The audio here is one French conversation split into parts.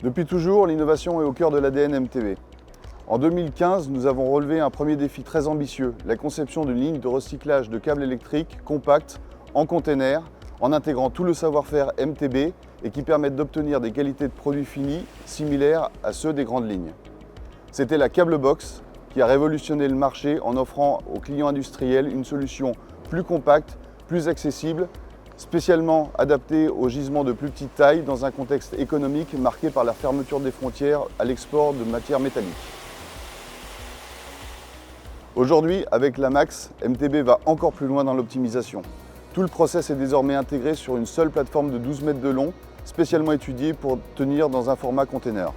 Depuis toujours, l'innovation est au cœur de l'ADN MTB. En 2015, nous avons relevé un premier défi très ambitieux, la conception d'une ligne de recyclage de câbles électriques compacts en container, en intégrant tout le savoir-faire MTB et qui permettent d'obtenir des qualités de produits finis similaires à ceux des grandes lignes. C'était la Câble Box qui a révolutionné le marché en offrant aux clients industriels une solution plus compacte, plus accessible, spécialement adaptée aux gisements de plus petite taille dans un contexte économique marqué par la fermeture des frontières à l'export de matières métalliques. Aujourd'hui, avec la Max, MTB va encore plus loin dans l'optimisation. Tout le process est désormais intégré sur une seule plateforme de 12 mètres de long, spécialement étudiée pour tenir dans un format container.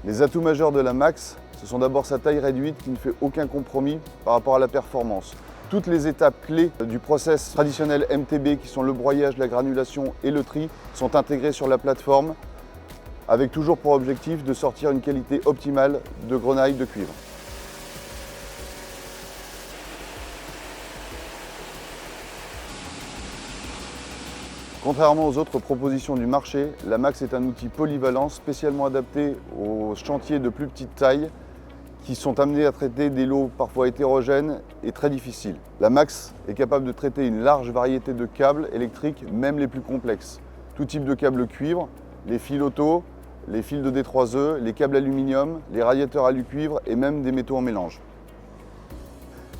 Les atouts majeurs de la Max, ce sont d'abord sa taille réduite qui ne fait aucun compromis par rapport à la performance. Toutes les étapes clés du process traditionnel MTB, qui sont le broyage, la granulation et le tri, sont intégrées sur la plateforme, avec toujours pour objectif de sortir une qualité optimale de grenaille de cuivre. Contrairement aux autres propositions du marché, la Max est un outil polyvalent spécialement adapté aux chantiers de plus petite taille qui sont amenés à traiter des lots parfois hétérogènes et très difficiles. La Max est capable de traiter une large variété de câbles électriques, même les plus complexes. Tout type de câbles cuivre, les fils auto, les fils de D3E, les câbles aluminium, les radiateurs alu-cuivre et même des métaux en mélange.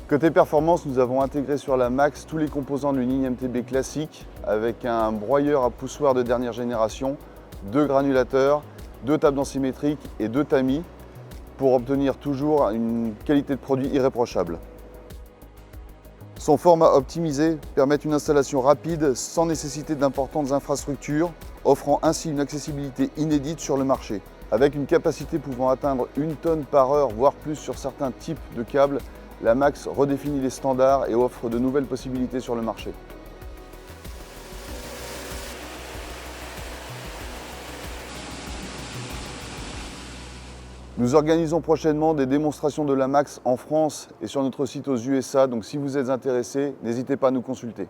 Côté performance, nous avons intégré sur la Max tous les composants d'une ligne MTB classique avec un broyeur à poussoir de dernière génération, 2 granulateurs, 2 tables densimétriques et 2 tamis pour obtenir toujours une qualité de produit irréprochable. Son format optimisé permet une installation rapide sans nécessité d'importantes infrastructures, offrant ainsi une accessibilité inédite sur le marché. Avec une capacité pouvant atteindre 1 tonne par heure, voire plus sur certains types de câbles, la Max redéfinit les standards et offre de nouvelles possibilités sur le marché. Nous organisons prochainement des démonstrations de la Max en France et sur notre site aux USA, donc si vous êtes intéressé, n'hésitez pas à nous consulter.